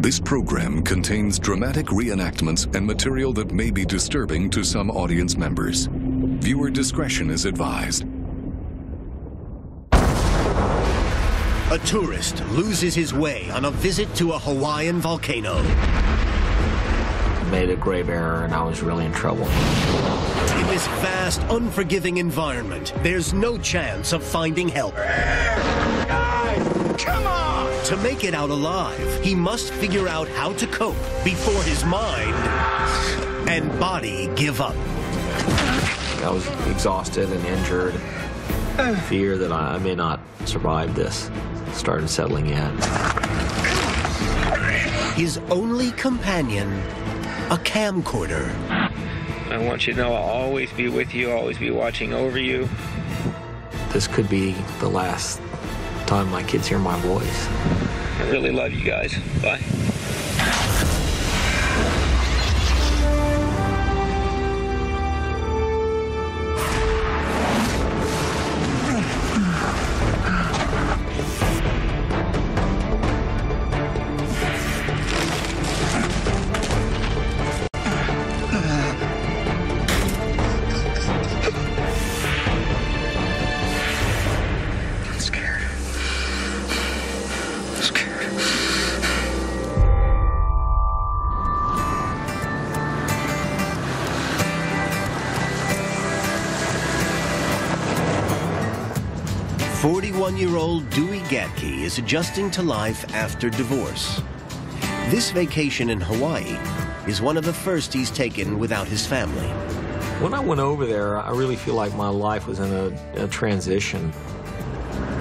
This program contains dramatic reenactments and material that may be disturbing to some audience members. Viewer discretion is advised. A tourist loses his way on a visit to a Hawaiian volcano. Made a grave error and I was really in trouble. In this vast, unforgiving environment, there's no chance of finding help. Guys, come on! To make it out alive, he must figure out how to cope before his mind and body give up. I was exhausted and injured. Fear that I may not survive this started settling in. His only companion, a camcorder. I want you to know I'll always be with you, always be watching over you. This could be the last time my kids hear my voice. I really love you guys. Bye. 41-year-old Dewey Gatke is adjusting to life after divorce. This vacation in Hawaii is one of the first he's taken without his family. When I went over there, I really feel like my life was in a transition.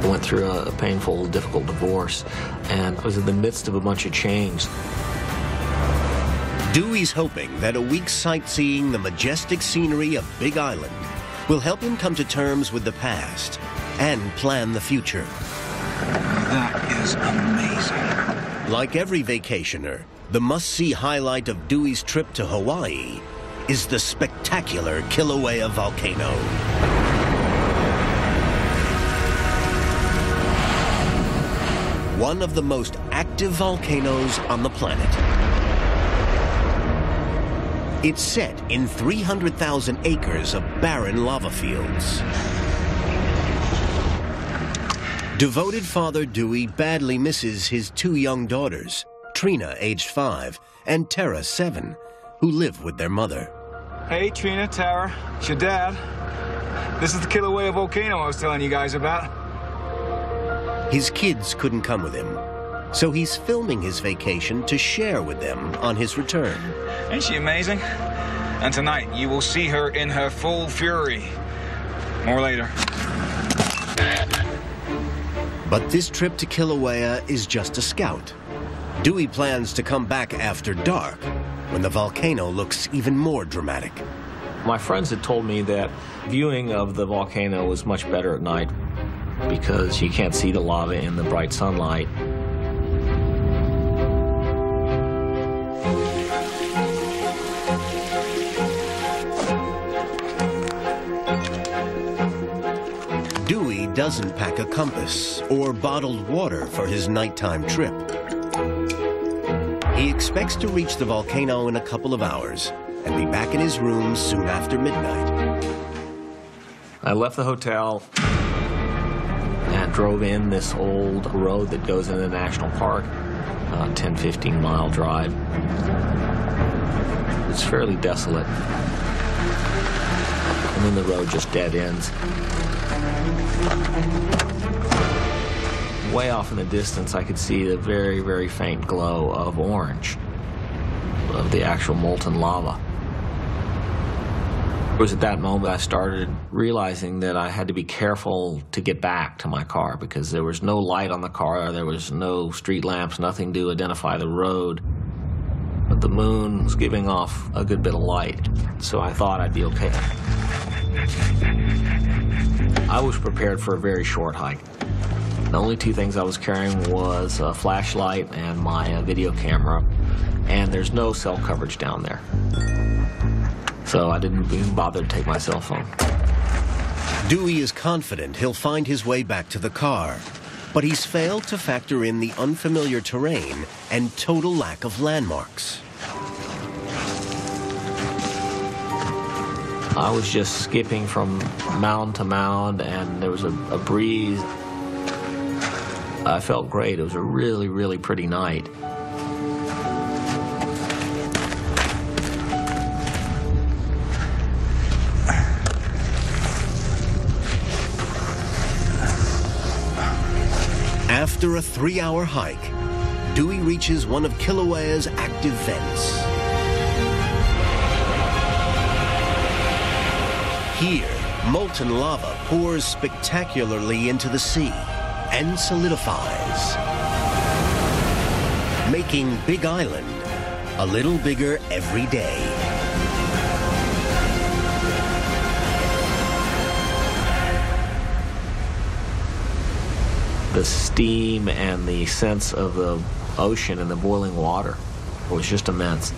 I went through a painful, difficult divorce, and I was in the midst of a bunch of change. Dewey's hoping that a week sightseeing the majestic scenery of Big Island will help him come to terms with the past and plan the future. That is amazing. Like every vacationer, the must-see highlight of Dewey's trip to Hawaii is the spectacular Kilauea volcano. One of the most active volcanoes on the planet. It's set in 300,000 acres of barren lava fields. Devoted Father Dewey badly misses his two young daughters, Trina, aged 5, and Tara, 7, who live with their mother. Hey, Trina, Tara, it's your dad. This is the Kilauea volcano I was telling you guys about. His kids couldn't come with him, so he's filming his vacation to share with them on his return. Ain't she amazing? And tonight, you will see her in her full fury. More later. But this trip to Kilauea is just a scout. Dewey plans to come back after dark, when the volcano looks even more dramatic. My friends had told me that viewing of the volcano was much better at night because you can't see the lava in the bright sunlight. Dewey doesn't pack a compass or bottled water for his nighttime trip. He expects to reach the volcano in a couple of hours and be back in his room soon after midnight. I left the hotel and drove in this old road that goes into the national park, 10, 15-mile drive. It's fairly desolate. And then the road just dead ends. Way off in the distance, I could see the very, very faint glow of orange, of the actual molten lava. It was at that moment I started realizing that I had to be careful to get back to my car because there was no light on the car, there was no street lamps, nothing to identify the road. But the moon was giving off a good bit of light, so I thought I'd be okay. I was prepared for a very short hike. The only two things I was carrying was a flashlight and my video camera, and there's no cell coverage down there. So I didn't even bother to take my cell phone. Dewey is confident he'll find his way back to the car, But he's failed to factor in the unfamiliar terrain and total lack of landmarks. I was just skipping from mound to mound, and there was a breeze. I felt great. It was a really, really pretty night. After a 3-hour hike, Dewey reaches one of Kilauea's active vents. Here, molten lava pours spectacularly into the sea and solidifies, making Big Island a little bigger every day. The steam and the sense of the ocean and the boiling water was just immense.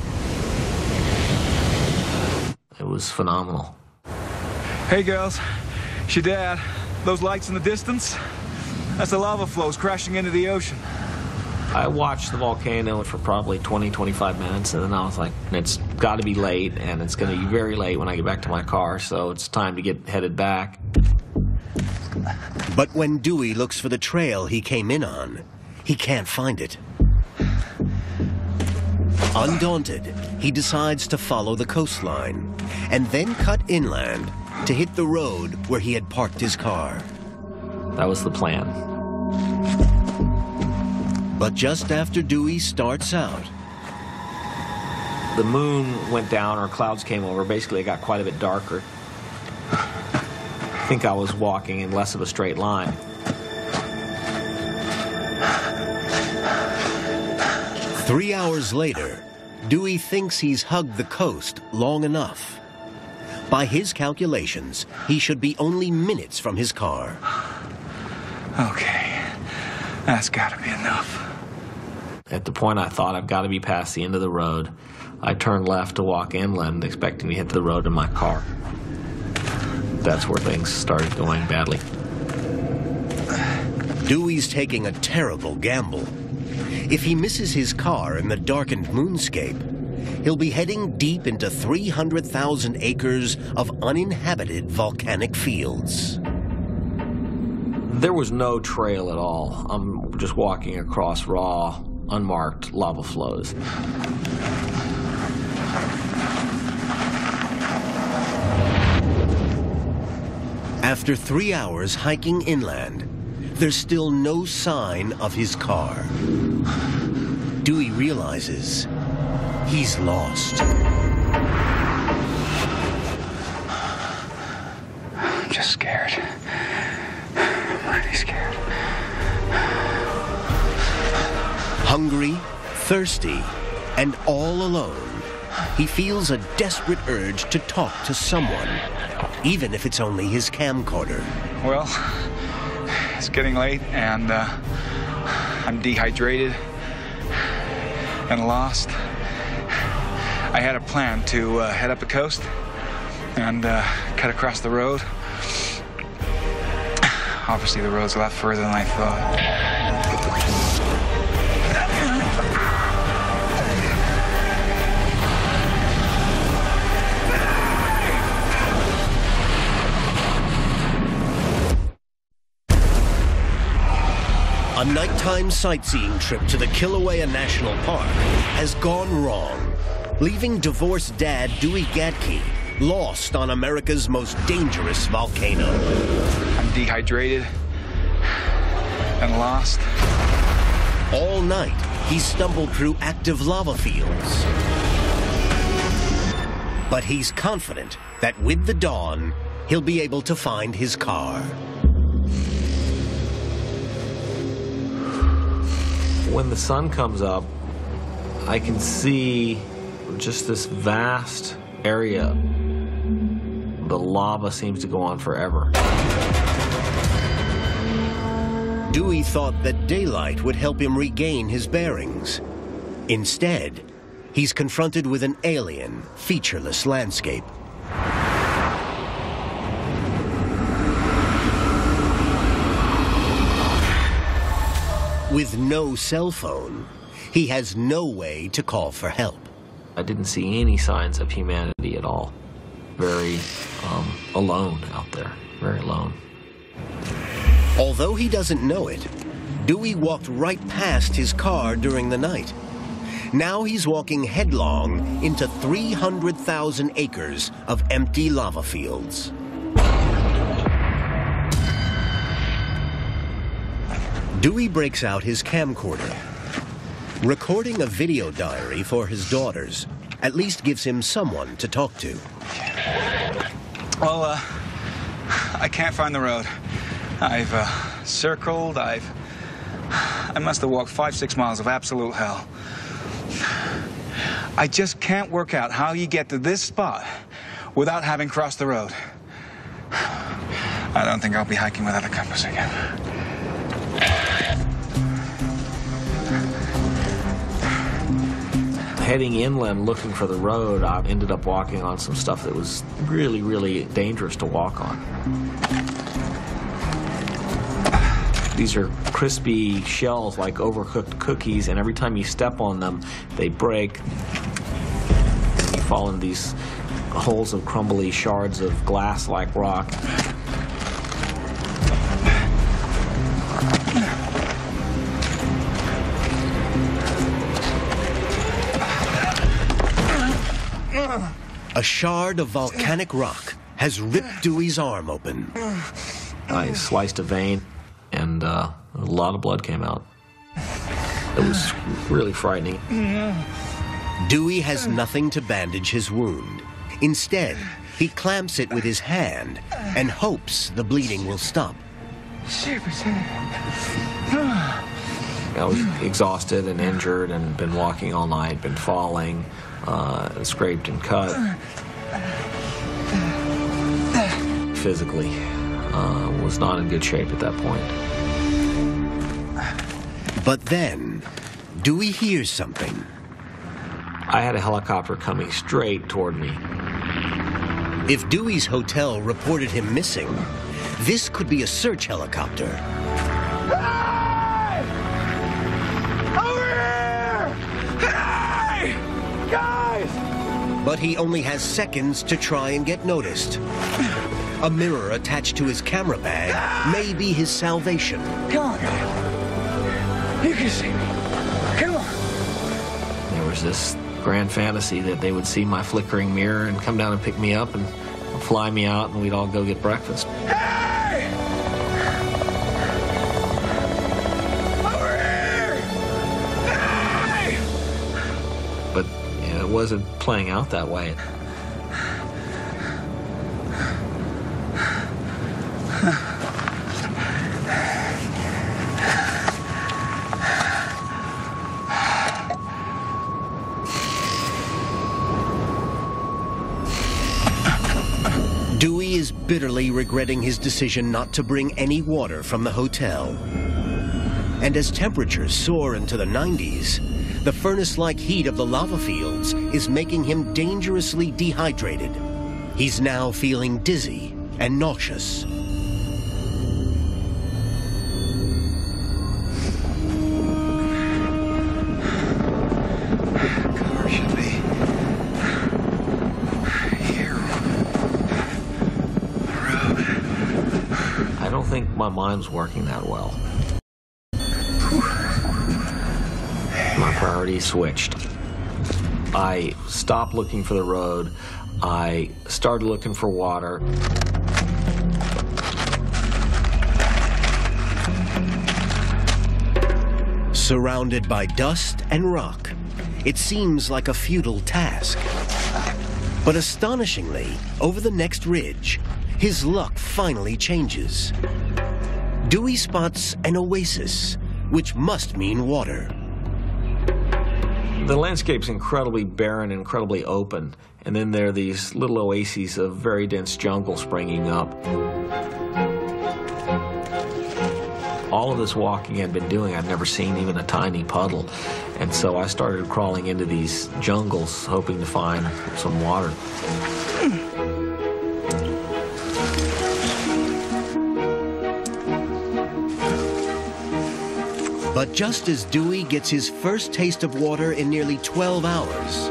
It was phenomenal. Hey, girls. It's your dad. Those lights in the distance? That's the lava flows crashing into the ocean. I watched the volcano for probably 20, 25 minutes, and then I was like, it's got to be late, and it's going to be very late when I get back to my car, so it's time to get headed back. But when Dewey looks for the trail he came in on, he can't find it. Undaunted, he decides to follow the coastline and then cut inland to hit the road where he had parked his car. That was the plan. But just after Dewey starts out, the moon went down, or clouds came over. Basically, it got quite a bit darker. I think I was walking in less of a straight line. Three hours later, Dewey thinks he's hugged the coast long enough. By his calculations, he should be only minutes from his car. Okay, that's gotta be enough. At the point I thought I've got to be past the end of the road, I turned left to walk inland, expecting to hit the road in my car. That's where things started going badly. Dewey's taking a terrible gamble. If he misses his car in the darkened moonscape, he'll be heading deep into 300,000 acres of uninhabited volcanic fields. There was no trail at all. I'm just walking across raw, unmarked lava flows. After 3 hours hiking inland, there's still no sign of his car. Dewey realizes he's lost. I'm just scared. I'm really scared. Hungry, thirsty, and all alone, he feels a desperate urge to talk to someone, even if it's only his camcorder. Well, it's getting late, and I'm dehydrated and lost. I had a plan to head up the coast and cut across the road. Obviously, the road's a lot further than I thought. A nighttime sightseeing trip to the Kilauea National Park has gone wrong, leaving divorced dad Dewey Gadke lost on America's most dangerous volcano. I'm dehydrated and lost. All night, he stumbled through active lava fields. But he's confident that with the dawn, he'll be able to find his car. When the sun comes up, I can see just this vast area. The lava seems to go on forever. Dewey thought that daylight would help him regain his bearings. Instead, he's confronted with an alien, featureless landscape. With no cell phone, he has no way to call for help. I didn't see any signs of humanity at all. Very alone out there, very alone. Although he doesn't know it, Dewey walked right past his car during the night. Now he's walking headlong into 300,000 acres of empty lava fields. Dewey breaks out his camcorder. Recording a video diary for his daughters at least gives him someone to talk to. Well, I can't find the road. I've circled, I must have walked 5-6 miles of absolute hell. I just can't work out how you get to this spot without having crossed the road. I don't think I'll be hiking without a compass again. Heading inland looking for the road, I ended up walking on some stuff that was really, really dangerous to walk on. These are crispy shells like overcooked cookies, and every time you step on them, they break. And you fall in these holes of crumbly shards of glass-like rock. A shard of volcanic rock has ripped Dewey's arm open. I sliced a vein, and a lot of blood came out. It was really frightening. Dewey has nothing to bandage his wound. Instead, he clamps it with his hand and hopes the bleeding will stop. I was exhausted and injured and been walking all night, been falling, scraped and cut. Physically, was not in good shape at that point. But then, Dewey hears something. I had a helicopter coming straight toward me. If Dewey's hotel reported him missing, this could be a search helicopter. Hey! Over here! Hey! Guys! But he only has seconds to try and get noticed. A mirror attached to his camera bag may be his salvation. Come on, guys. You can see me. Come on. There was this grand fantasy that they would see my flickering mirror and come down and pick me up and fly me out, and we'd all go get breakfast. Hey! Over here! Hey! But it wasn't playing out that way. Dewey is bitterly regretting his decision not to bring any water from the hotel. And as temperatures soar into the 90s, the furnace-like heat of the lava fields is making him dangerously dehydrated. He's now feeling dizzy and nauseous. Car should be here. Road. I don't think my mind's working that well. My priorities switched. I stopped looking for the road. I started looking for water. Surrounded by dust and rock, it seems like a futile task. But astonishingly, over the next ridge, his luck finally changes. Dewey spots an oasis, which must mean water. The landscape's incredibly barren, incredibly open, and then there are these little oases of very dense jungle springing up. All of this walking I'd been doing, I'd never seen even a tiny puddle, and so I started crawling into these jungles, hoping to find some water. But just as Dewey gets his first taste of water in nearly 12 hours,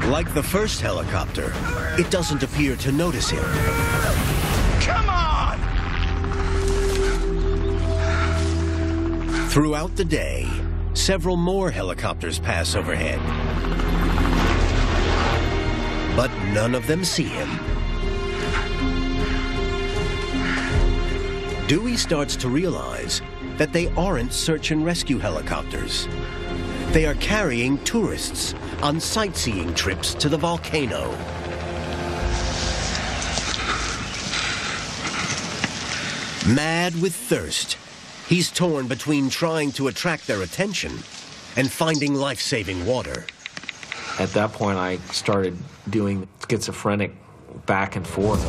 like the first helicopter, it doesn't appear to notice him. Come on! Throughout the day, several more helicopters pass overhead. But none of them see him. Dewey starts to realize that they aren't search and rescue helicopters. They are carrying tourists on sightseeing trips to the volcano. Mad with thirst, he's torn between trying to attract their attention and finding life-saving water. At that point, I started doing schizophrenic back and forth.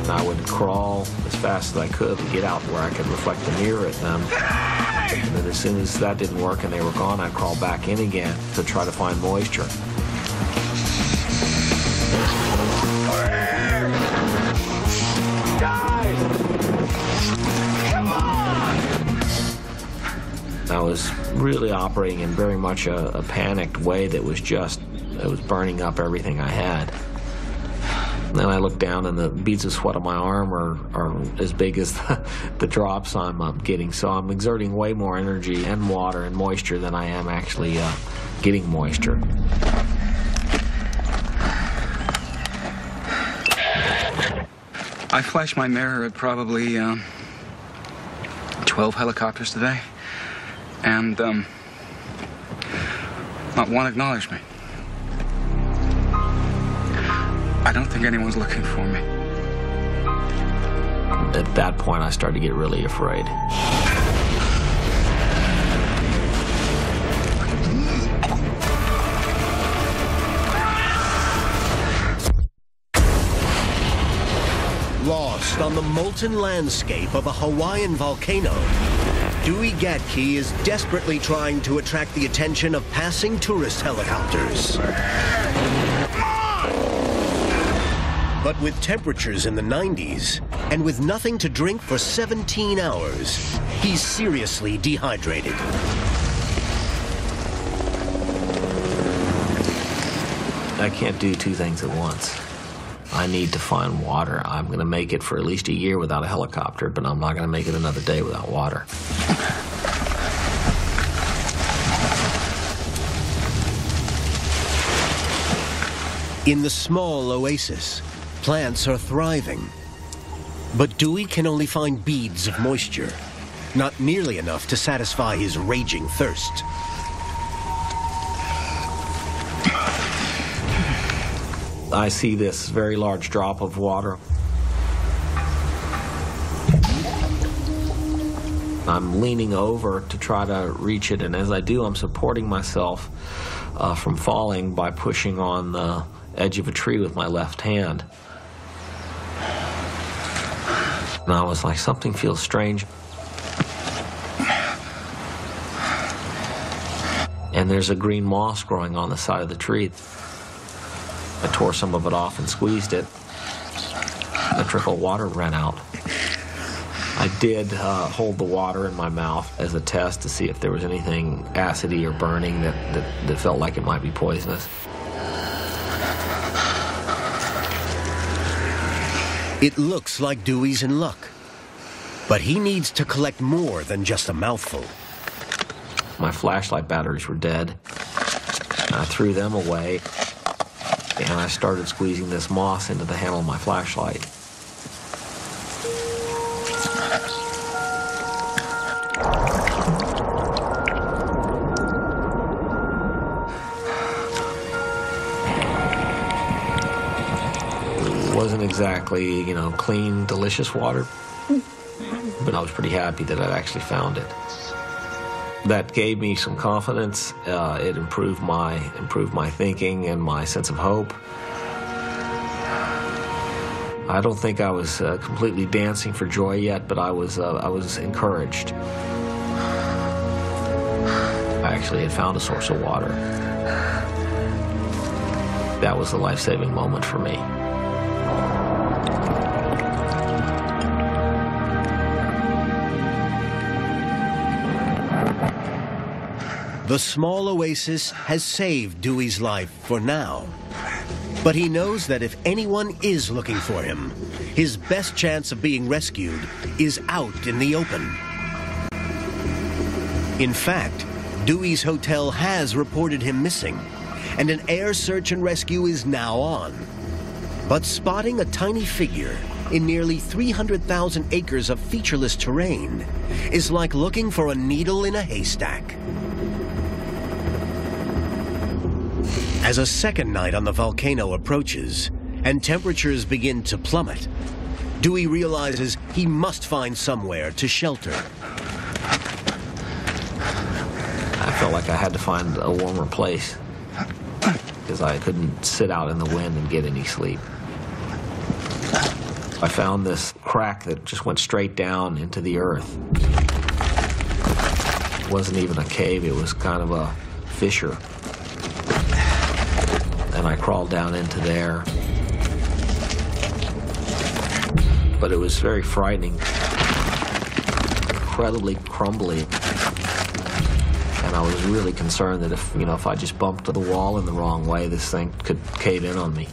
I would crawl as fast as I could to get out where I could reflect the mirror at them. And then as soon as that didn't work and they were gone, I'd crawl back in again to try to find moisture. Guys! Come on! I was really operating in very much a panicked way that was just, it was burning up everything I had. And then I look down and the beads of sweat on my arm are as big as the drops I'm getting. So I'm exerting way more energy and water and moisture than I am actually getting moisture. I flashed my mirror at probably 12 helicopters today, and not one acknowledged me. I don't think anyone's looking for me. At that point, I started to get really afraid. Lost on the molten landscape of a Hawaiian volcano, Dewey Gaedtke is desperately trying to attract the attention of passing tourist helicopters. But with temperatures in the 90s, and with nothing to drink for 17 hours, he's seriously dehydrated. I can't do two things at once. I need to find water. I'm going to make it for at least a year without a helicopter, but I'm not going to make it another day without water. In the small oasis, plants are thriving. But Dewey can only find beads of moisture, not nearly enough to satisfy his raging thirst. I see this very large drop of water. I'm leaning over to try to reach it, and as I do, I'm supporting myself from falling by pushing on the edge of a tree with my left hand. And I was like, something feels strange. And there's a green moss growing on the side of the tree. I tore some of it off and squeezed it. A trickle of water ran out. I did hold the water in my mouth as a test to see if there was anything acidy or burning that felt like it might be poisonous. It looks like Dewey's in luck, but he needs to collect more than just a mouthful. My flashlight batteries were dead. I threw them away, and I started squeezing this moss into the handle of my flashlight. It wasn't exactly, clean, delicious water, but I was pretty happy that I'd actually found it. That gave me some confidence. It improved my thinking and my sense of hope. I don't think I was completely dancing for joy yet, but I was encouraged. I actually had found a source of water. That was the life-saving moment for me. The small oasis has saved Dewey's life for now. But he knows that if anyone is looking for him, his best chance of being rescued is out in the open. In fact, Dewey's hotel has reported him missing, and an air search and rescue is now on. But spotting a tiny figure in nearly 300,000 acres of featureless terrain is like looking for a needle in a haystack. As a second night on the volcano approaches and temperatures begin to plummet, Dewey realizes he must find somewhere to shelter. I felt like I had to find a warmer place because I couldn't sit out in the wind and get any sleep. I found this crack that just went straight down into the earth. It wasn't even a cave, it was kind of a fissure. And I crawled down into there. But it was very frightening, incredibly crumbly. And I was really concerned that if I just bumped to the wall in the wrong way, this thing could cave in on me.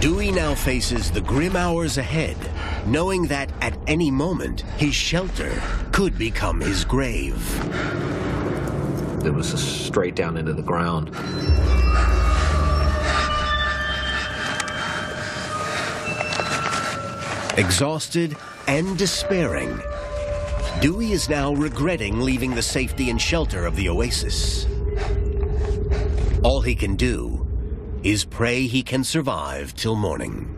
Dewey now faces the grim hours ahead, knowing that at any moment, his shelter could become his grave. It was just straight down into the ground. Exhausted and despairing, Dewey is now regretting leaving the safety and shelter of the oasis. All he can do is pray he can survive till morning.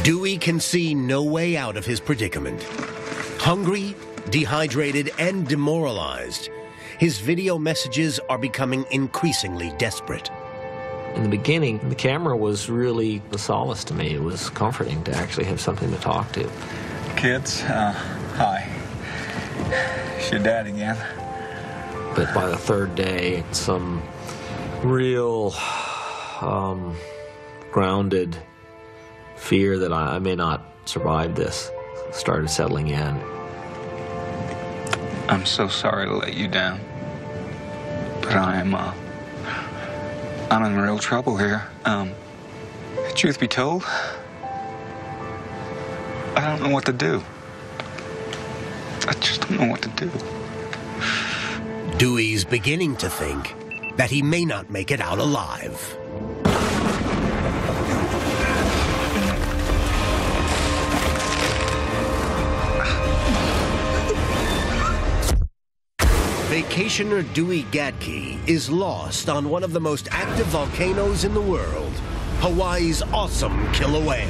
Dewey can see no way out of his predicament. Hungry, dehydrated, and demoralized, his video messages are becoming increasingly desperate. In the beginning, the camera was really a solace to me. It was comforting to actually have something to talk to. Kids, hi. It's your dad again. But by the third day, some real grounded fear that I may not survive this started settling in. I'm so sorry to let you down, but I'm in real trouble here. Truth be told, I don't know what to do. I just don't know what to do. Dewey's beginning to think that he may not make it out alive. Vacationer Dewey Gadke is lost on one of the most active volcanoes in the world, Hawaii's awesome Kilauea.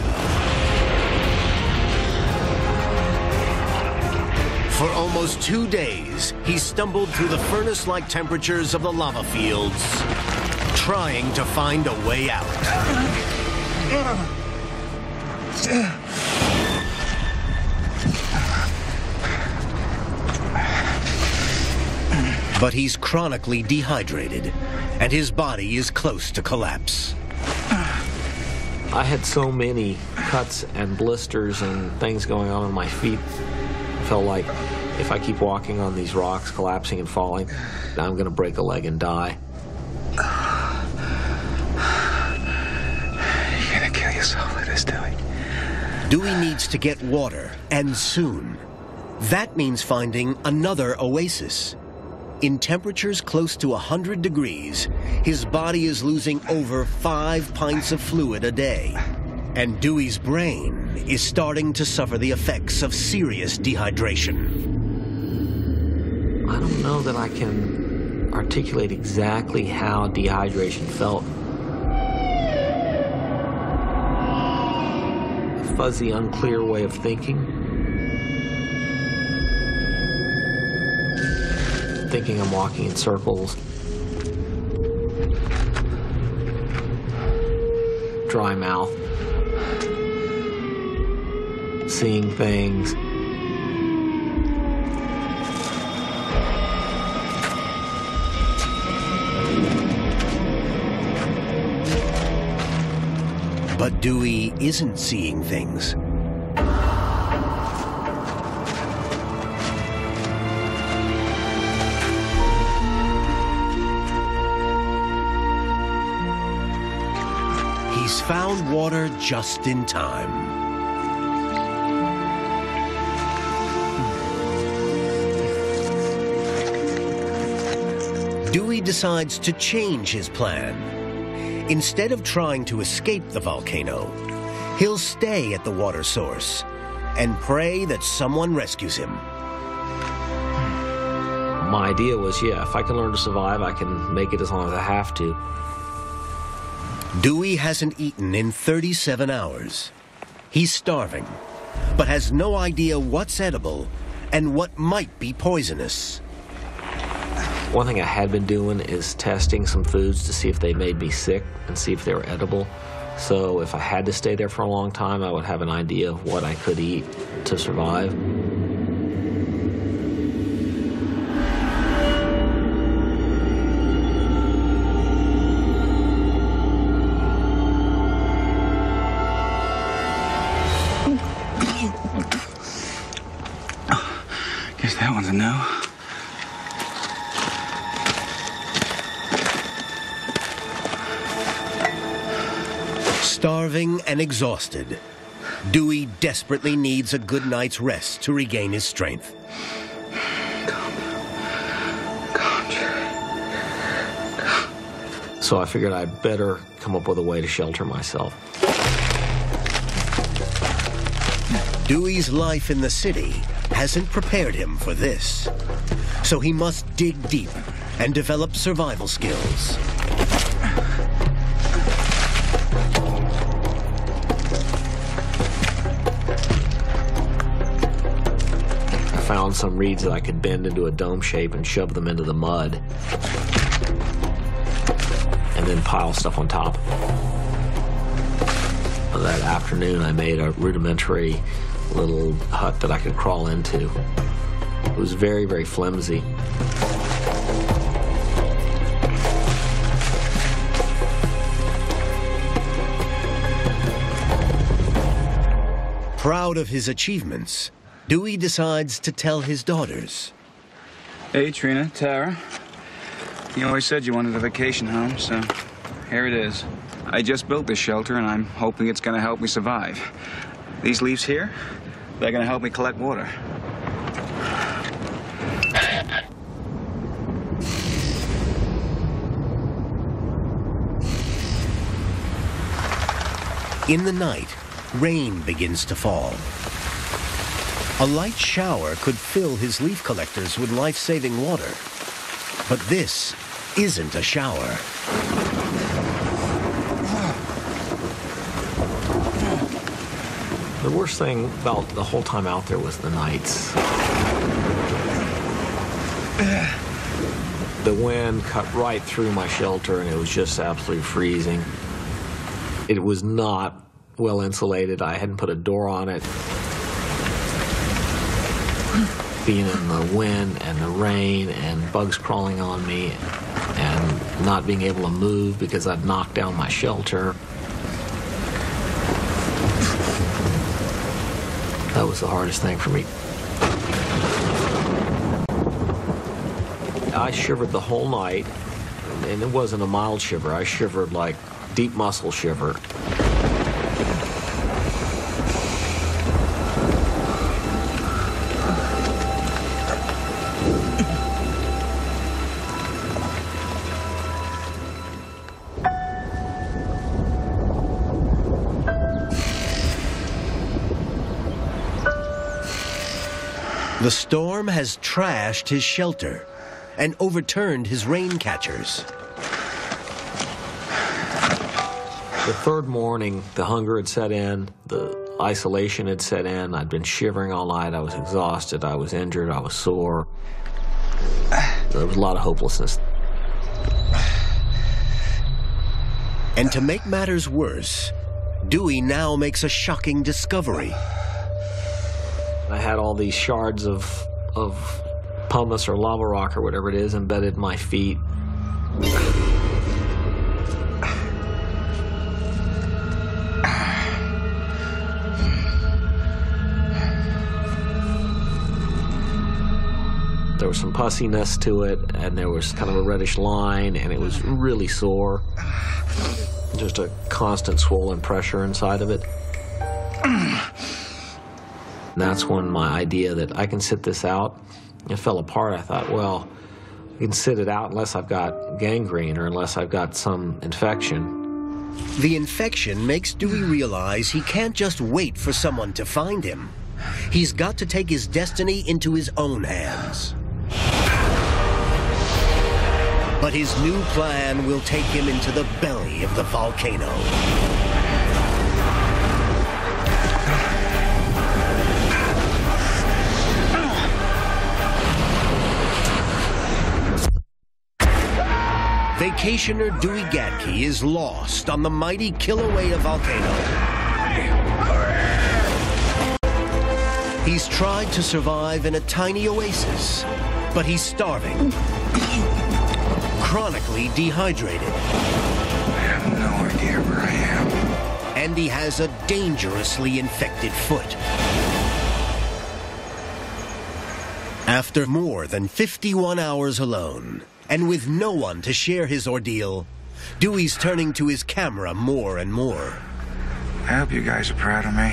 For almost 2 days, he stumbled through the furnace-like temperatures of the lava fields, trying to find a way out. But he's chronically dehydrated, and his body is close to collapse. I had so many cuts and blisters and things going on my feet. I felt like if I keep walking on these rocks, collapsing and falling, I'm going to break a leg and die. You're going to kill yourself with this, Dewey. Dewey needs to get water, and soon. That means finding another oasis. In temperatures close to 100 degrees, his body is losing over 5 pints of fluid a day. And Dewey's brain is starting to suffer the effects of serious dehydration. I don't know that I can articulate exactly how dehydration felt. A fuzzy, unclear way of thinking. Thinking I'm walking in circles. Dry mouth. Seeing things. But Dewey isn't seeing things. He's found water just in time. Dewey decides to change his plan. Instead of trying to escape the volcano, he'll stay at the water source and pray that someone rescues him. My idea was, yeah, if I can learn to survive, I can make it as long as I have to. Dewey hasn't eaten in 37 hours. He's starving, but has no idea what's edible and what might be poisonous. One thing I had been doing is testing some foods to see if they made me sick and see if they were edible. So if I had to stay there for a long time, I would have an idea of what I could eat to survive. Guess that one's a no. Starving and exhausted, Dewey desperately needs a good night's rest to regain his strength. So I figured I'd better come up with a way to shelter myself. Dewey's life in the city hasn't prepared him for this, so he must dig deep and develop survival skills. Found some reeds that I could bend into a dome shape and shove them into the mud, and then pile stuff on top. That afternoon, I made a rudimentary little hut that I could crawl into. It was very, very flimsy. Proud of his achievements, Dewey decides to tell his daughters. Hey, Trina, Tara. You always said you wanted a vacation home, so here it is. I just built this shelter, and I'm hoping it's going to help me survive. These leaves here, they're going to help me collect water. In the night, rain begins to fall. A light shower could fill his leaf collectors with life-saving water. But this isn't a shower. The worst thing about the whole time out there was the nights. The wind cut right through my shelter, and it was just absolutely freezing. It was not well insulated. I hadn't put a door on it. Being in the wind and the rain and bugs crawling on me and not being able to move because I'd knocked down my shelter. That was the hardest thing for me. I shivered the whole night, and it wasn't a mild shiver. I shivered like deep muscle shiver. The storm has trashed his shelter and overturned his rain catchers. The third morning, the hunger had set in, the isolation had set in. I'd been shivering all night. I was exhausted. I was injured. I was sore. There was a lot of hopelessness. And to make matters worse, Dewey now makes a shocking discovery. I had all these shards of pumice or lava rock or whatever it is embedded in my feet. There was some pussiness to it, and there was kind of a reddish line, and it was really sore. Just a constant swollen pressure inside of it. And that's when my idea that I can sit this out, it fell apart. I thought, well, I can sit it out unless I've got gangrene or unless I've got some infection. The infection makes Dewey realize he can't just wait for someone to find him. He's got to take his destiny into his own hands. But his new plan will take him into the belly of the volcano. Vacationer Dewey Gadke is lost on the mighty Kilauea volcano. He's tried to survive in a tiny oasis, but he's starving, chronically dehydrated. I have no idea where I am. And he has a dangerously infected foot. After more than 51 hours alone, and with no one to share his ordeal, Dewey's turning to his camera more and more. I hope you guys are proud of me.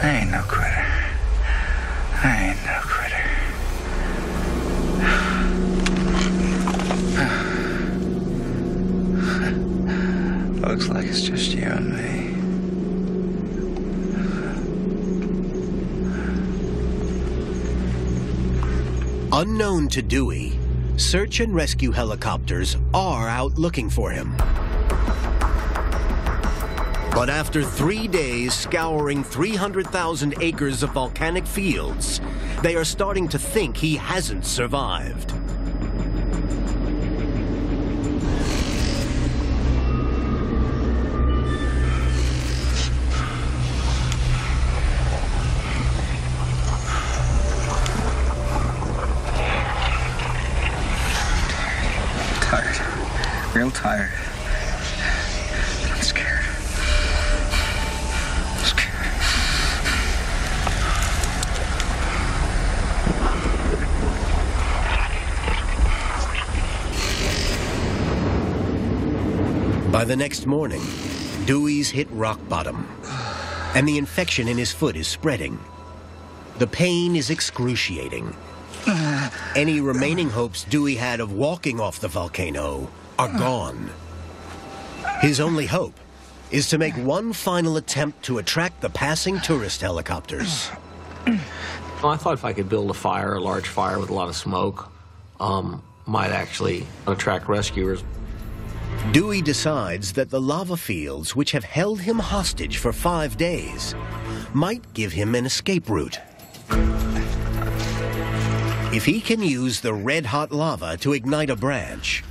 I ain't no quitter. I ain't no quitter. Looks like it's just you and me. Unknown to Dewey, search and rescue helicopters are out looking for him. But after 3 days scouring 300,000 acres of volcanic fields, they are starting to think he hasn't survived. Tired. Real tired. I'm scared. By the next morning, Dewey's hit rock bottom, and the infection in his foot is spreading. The pain is excruciating. Any remaining hopes Dewey had of walking off the volcano are gone. His only hope is to make one final attempt to attract the passing tourist helicopters. Well, I thought if I could build a fire, a large fire with a lot of smoke, might actually attract rescuers. Dewey decides that the lava fields, which have held him hostage for 5 days, might give him an escape route. If he can use the red-hot lava to ignite a branch,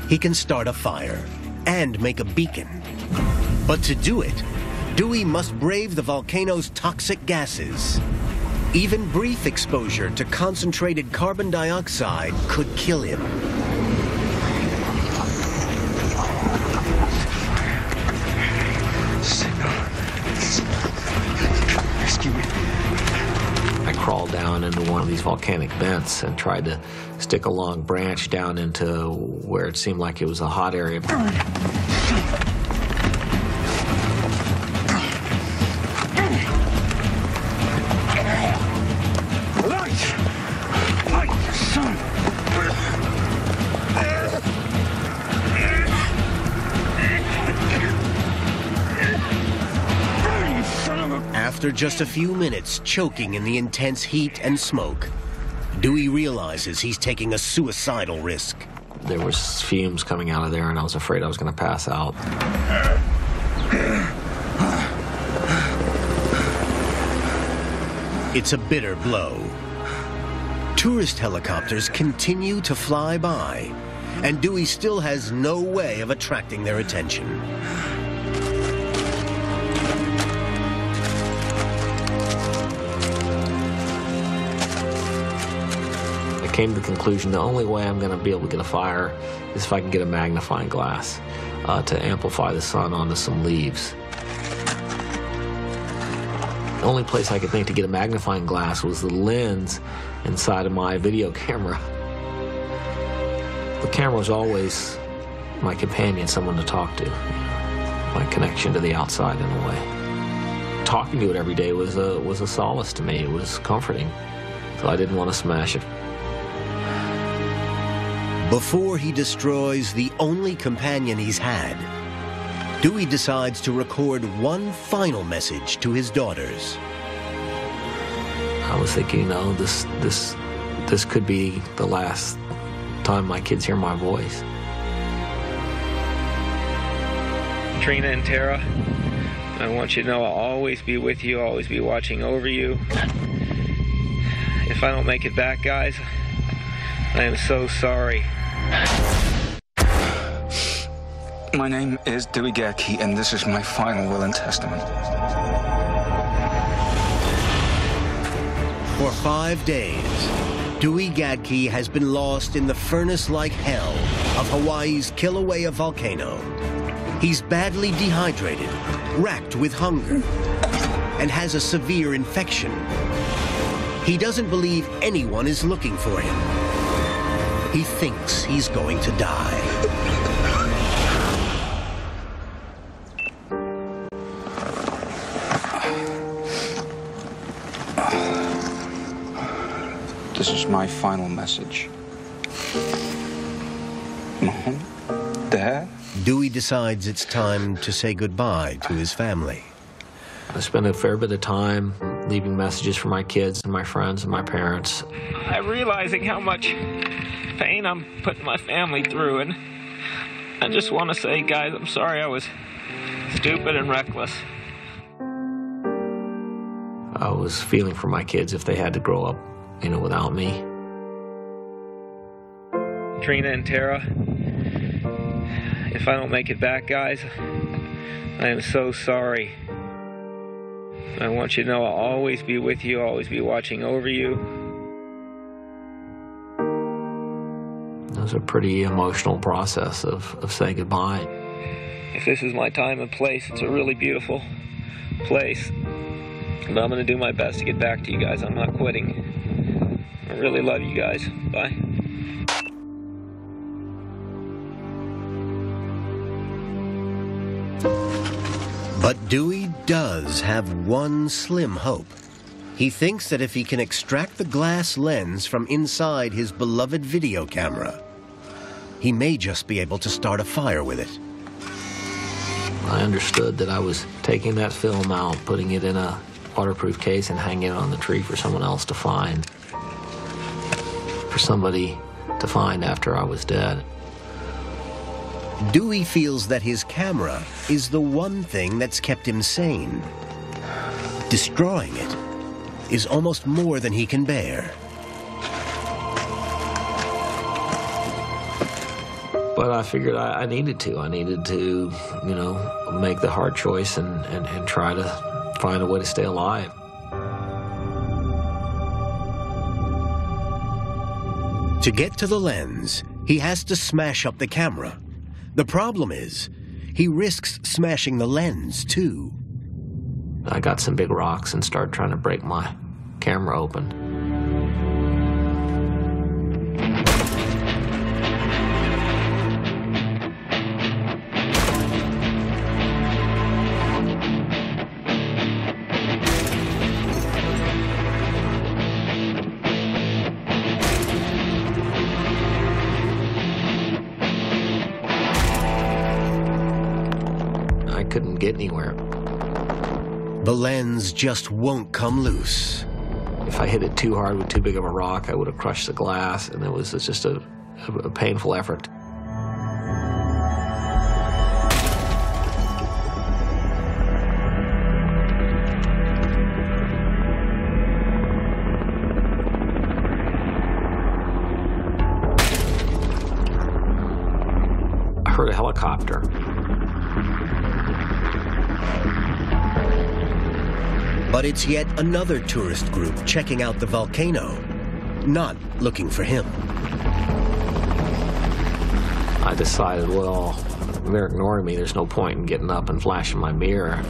he can start a fire and make a beacon. But to do it, Dewey must brave the volcano's toxic gases. Even brief exposure to concentrated carbon dioxide could kill him. Rescue me. I crawled down into one of these volcanic vents and tried to stick a long branch down into where it seemed like it was a hot area. After just a few minutes choking in the intense heat and smoke, Dewey realizes he's taking a suicidal risk. There was fumes coming out of there, and I was afraid I was going to pass out. It's a bitter blow. Tourist helicopters continue to fly by, and Dewey still has no way of attracting their attention. I came to the conclusion the only way I'm going to be able to get a fire is if I can get a magnifying glass to amplify the sun onto some leaves. The only place I could think to get a magnifying glass was the lens inside of my video camera. The camera was always my companion, someone to talk to, my connection to the outside in a way. Talking to it every day was a solace to me. It was comforting, so I didn't want to smash it. Before he destroys the only companion he's had, Dewey decides to record one final message to his daughters. I was thinking, you know, this could be the last time my kids hear my voice. Trina and Tara, I want you to know I'll always be with you, always be watching over you. If I don't make it back, guys, I am so sorry. My name is Dewey Gadke, and this is my final will and testament. For 5 days, Dewey Gadke has been lost in the furnace-like hell of Hawaii's Kilauea volcano. He's badly dehydrated, racked with hunger, and has a severe infection. He doesn't believe anyone is looking for him. He thinks he's going to die. This is my final message. Mom? Dad? Dewey decides it's time to say goodbye to his family. I spent a fair bit of time leaving messages for my kids and my friends and my parents. I'm realizing how much pain I'm putting my family through, and I just want to say, guys, I'm sorry I was stupid and reckless. I was feeling for my kids if they had to grow up, you know, without me. Trina and Tara, if I don't make it back, guys, I am so sorry. I want you to know I'll always be with you, always be watching over you. It was a pretty emotional process of saying goodbye. If this is my time and place, it's a really beautiful place. But I'm going to do my best to get back to you guys. I'm not quitting. I really love you guys. Bye. But Dewey does have one slim hope. He thinks that if he can extract the glass lens from inside his beloved video camera, he may just be able to start a fire with it. I understood that I was taking that film out, putting it in a waterproof case and hanging it on the tree for someone else to find. For somebody to find after I was dead. Dewey feels that his camera is the one thing that's kept him sane. Destroying it is almost more than he can bear. But I figured I needed to. I needed to, you know, make the hard choice and try to find a way to stay alive. To get to the lens, he has to smash up the camera. The problem is, he risks smashing the lens, too. I got some big rocks and started trying to break my camera open. I couldn't get anywhere. The lens just won't come loose. If I hit it too hard with too big of a rock, I would have crushed the glass, and it was just a painful effort. I heard a helicopter. But it's yet another tourist group checking out the volcano, not looking for him. I decided, well, they're ignoring me. There's no point in getting up and flashing my mirror.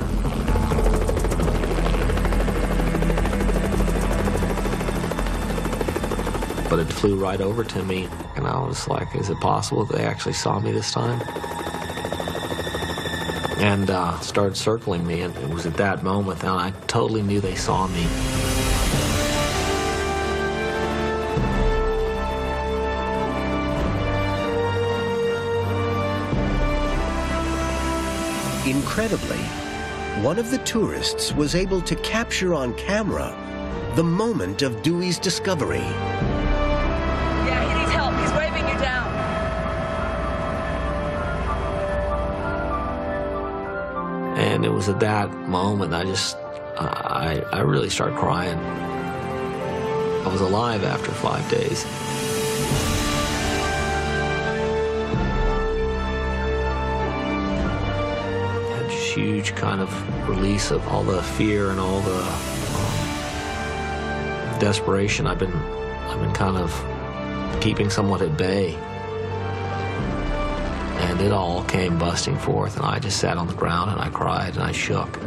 But it flew right over to me, and I was like, is it possible that they actually saw me this time? And started circling me, and it was at that moment that I totally knew they saw me. Incredibly, one of the tourists was able to capture on camera the moment of Dewey's discovery. Yeah, he needs help. He's waving you down. And it was at that moment I really started crying. I was alive after 5 days. Had this huge kind of release of all the fear and all the desperation I've been kind of keeping somewhat at bay. And it all came busting forth, and I just sat on the ground and I cried and I shook.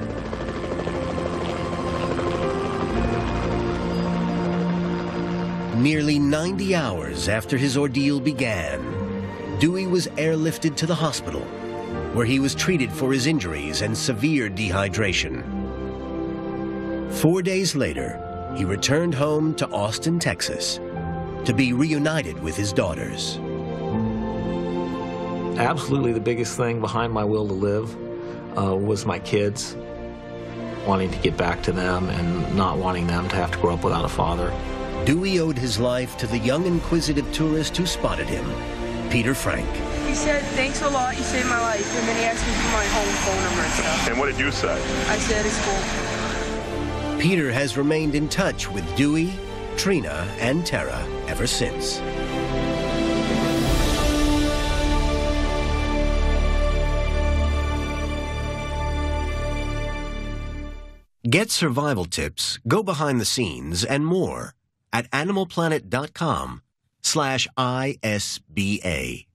Nearly 90 hours after his ordeal began, Dewey was airlifted to the hospital, where he was treated for his injuries and severe dehydration. 4 days later, he returned home to Austin, Texas, to be reunited with his daughters. Absolutely the biggest thing behind my will to live was my kids, wanting to get back to them and not wanting them to have to grow up without a father. Dewey owed his life to the young inquisitive tourist who spotted him, Peter Frank. He said, thanks a lot, you saved my life. And then he asked me for my home phone number and stuff. And what did you say? I said, it's cool. Peter has remained in touch with Dewey, Trina, and Tara ever since. Get survival tips, go behind the scenes, and more at animalplanet.com/ISBA.